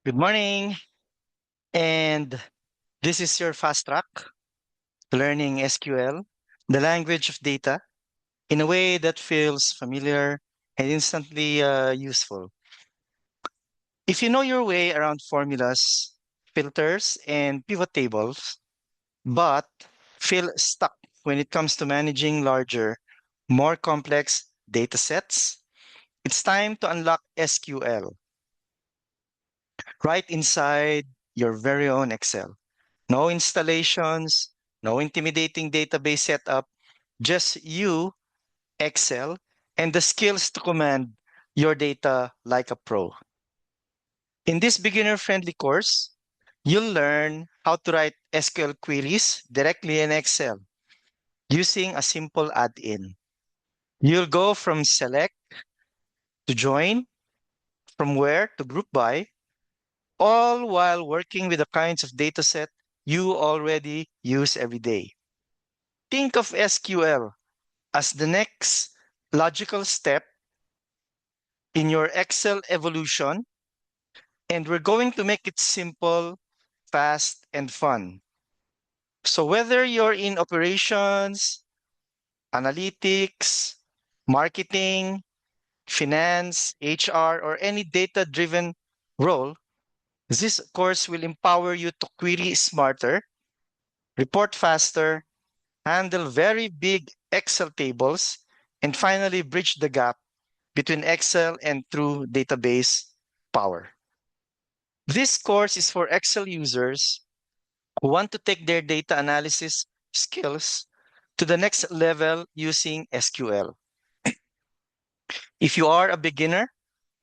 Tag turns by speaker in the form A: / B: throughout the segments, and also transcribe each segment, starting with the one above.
A: Good morning, and this is your fast track learning SQL, the language of data, in a way that feels familiar and instantly useful. If you know your way around formulas, filters, and pivot tables, but feel stuck when it comes to managing larger, more complex data sets, it's time to unlock SQL right inside your very own Excel. No installations, no intimidating database setup, just you, Excel, and the skills to command your data like a pro. In this beginner friendly course, you'll learn how to write SQL queries directly in Excel using a simple add in. You'll go from select to join, from where to group by, all while working with the kinds of dataset you already use every day. Think of SQL as the next logical step in your Excel evolution, and we're going to make it simple, fast, and fun. So, whether you're in operations, analytics, marketing, finance, HR, or any data driven role, this course will empower you to query smarter, report faster, handle very big Excel tables, and finally bridge the gap between Excel and true database power. This course is for Excel users who want to take their data analysis skills to the next level using SQL. If you are a beginner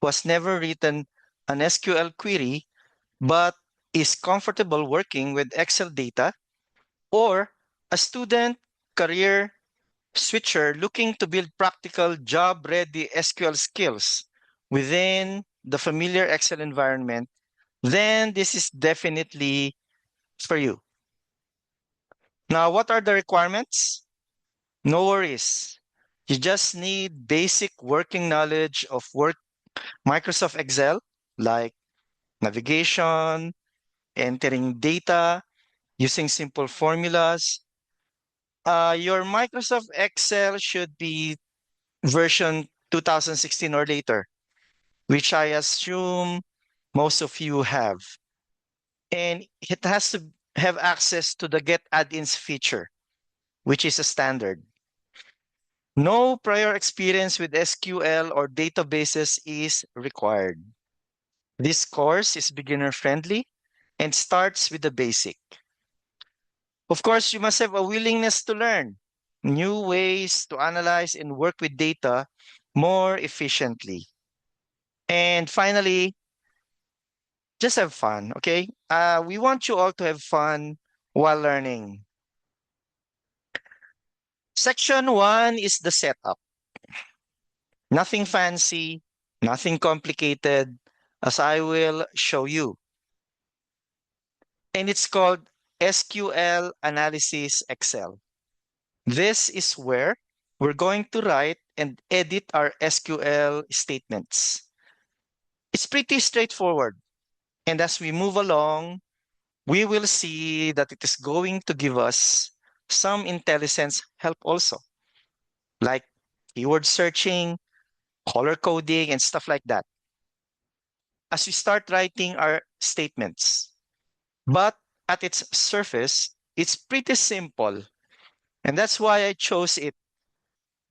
A: who has never written an SQL query but is comfortable working with Excel data, or a student, career switcher looking to build practical job ready SQL skills within the familiar Excel environment, then this is definitely for you. Now, what are the requirements? No worries. You just need basic working knowledge of Microsoft Excel, like navigation, entering data, using simple formulas. Your Microsoft Excel should be version 2016 or later, which I assume most of you have. And it has to have access to the Get Add-ins feature, which is a standard. No prior experience with SQL or databases is required. This course is beginner friendly and starts with the basic. Of course, you must have a willingness to learn new ways to analyze and work with data more efficiently. And finally, just have fun, okay? We want you all to have fun while learning. Section one is the setup. Nothing fancy, nothing complicated, as I will show you. And it's called SQL Analysis Excel. This is where we're going to write and edit our SQL statements. It's pretty straightforward. And as we move along, we will see that it is going to give us some IntelliSense help also, like keyword searching, color coding, and stuff like that, as we start writing our statements. But at its surface, it's pretty simple. And that's why I chose it,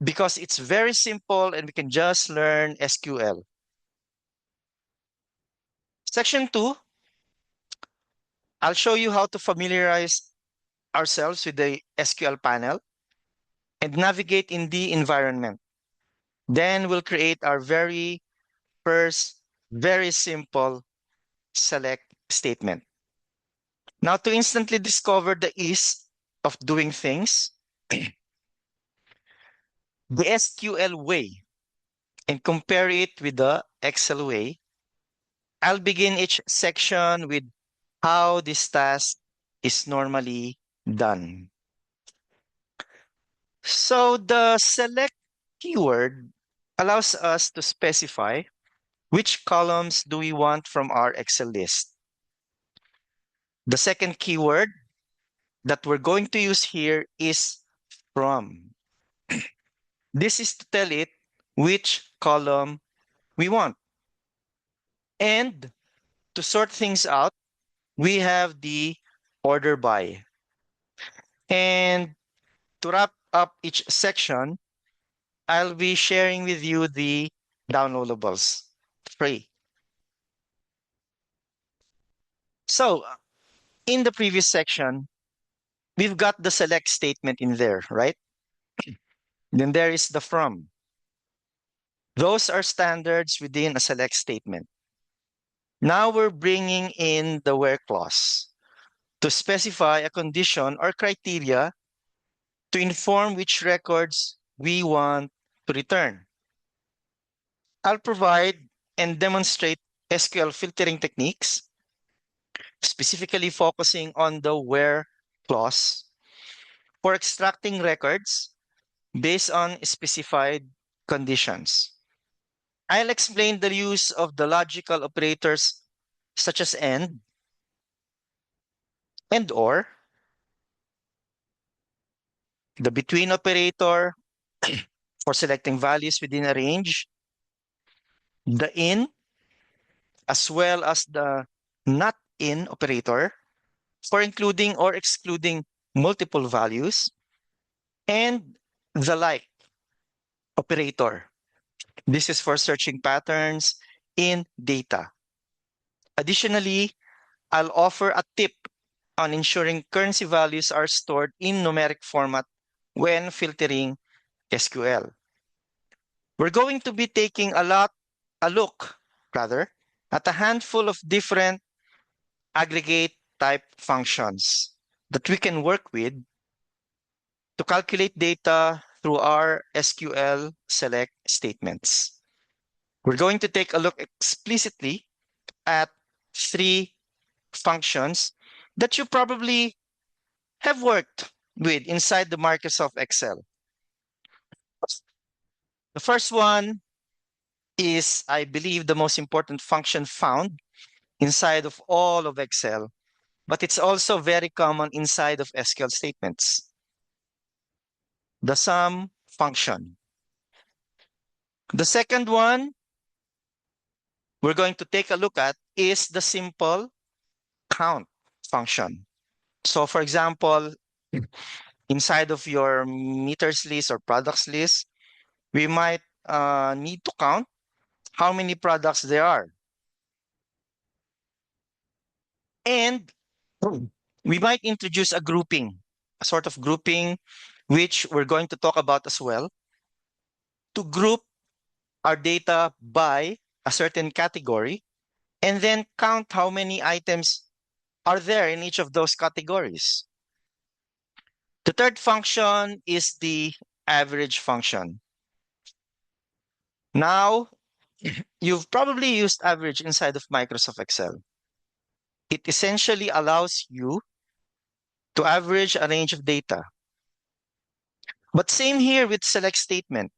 A: because it's very simple and we can just learn SQL. Section 2, I'll show you how to familiarize ourselves with the SQL panel and navigate in the environment. Then we'll create our very first, very simple select statement. Now, to instantly discover the ease of doing things, the SQL way, and compare it with the Excel way, I'll begin each section with how this task is normally done. So the select keyword allows us to specify Which columns do we want from our Excel list? The second keyword that we're going to use here is from. This is to tell it which column we want. And to sort things out, we have the order by. And to wrap up each section, I'll be sharing with you the downloadables free. So in the previous section, we've got the select statement in there, right? Then there is the from. Those are standards within a select statement. Now we're bringing in the where clause to specify a condition or criteria to inform which records we want to return. I'll provide and demonstrate SQL filtering techniques, specifically focusing on the where clause for extracting records based on specified conditions. I'll explain the use of the logical operators such as and or, the between operator for selecting values within a range, the in, as well as the not in operator for including or excluding multiple values, and the like operator. This is for searching patterns in data. Additionally, I'll offer a tip on ensuring currency values are stored in numeric format when filtering SQL. We're going to be taking a look rather, at a handful of different aggregate type functions that we can work with to calculate data through our SQL select statements. We're going to take a look explicitly at three functions that you probably have worked with inside the Microsoft Excel. The first one is, I believe, the most important function found inside of all of Excel, but it's also very common inside of SQL statements. The sum function. The second one we're going to take a look at is the simple count function. So for example, inside of your meters list or products list, we might need to count how many products there are. And we might introduce a grouping, a sort of grouping, which we're going to talk about as well, to group our data by a certain category and then count how many items are there in each of those categories. The third function is the average function. Now, you've probably used average inside of Microsoft Excel. It essentially allows you to average a range of data. But same here with select statement.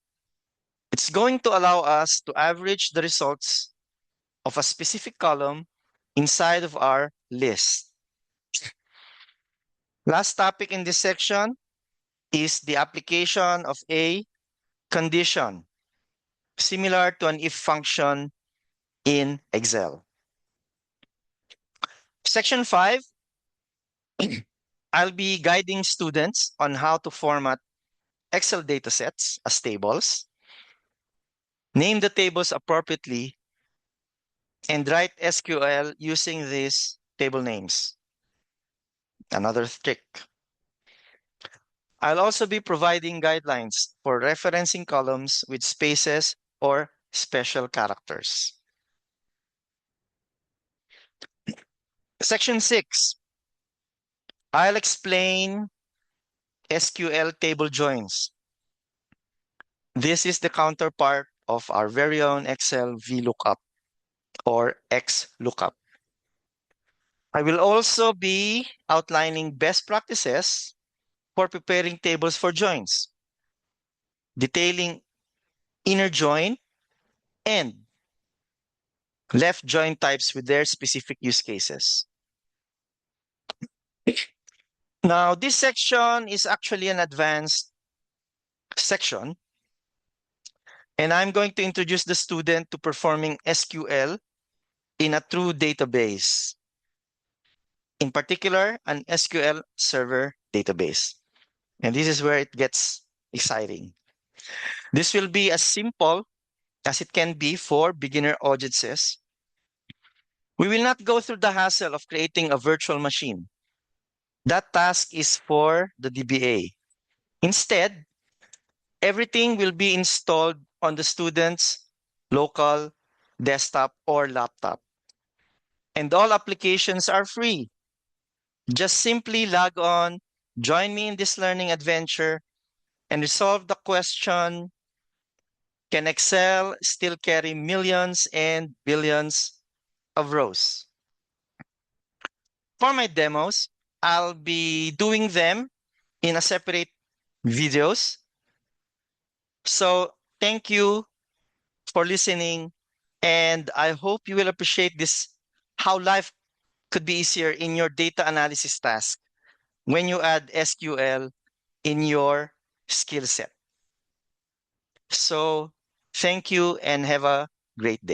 A: It's going to allow us to average the results of a specific column inside of our list. Last topic in this section is the application of a condition, similar to an if function in Excel. Section 5, I'll be guiding students on how to format Excel datasets as tables, name the tables appropriately, and write SQL using these table names. Another trick. I'll also be providing guidelines for referencing columns with spaces or special characters. Section 6, I'll explain SQL table joins. This is the counterpart of our very own Excel VLOOKUP or XLOOKUP. I will also be outlining best practices for preparing tables for joins, detailing inner join and left join types with their specific use cases. Now, this section is actually an advanced section, and I'm going to introduce the student to performing SQL in a true database, in particular, an SQL Server database. And this is where it gets exciting. This will be as simple as it can be for beginner audiences. We will not go through the hassle of creating a virtual machine. That task is for the DBA. Instead, everything will be installed on the student's local desktop or laptop. And all applications are free. Just simply log on, join me in this learning adventure, and resolve the question, can Excel still carry millions and billions of rows? For my demos, I'll be doing them in a separate videos. So thank you for listening, and I hope you will appreciate this, how life could be easier in your data analysis task when you add SQL in your skill set. So thank you and have a great day.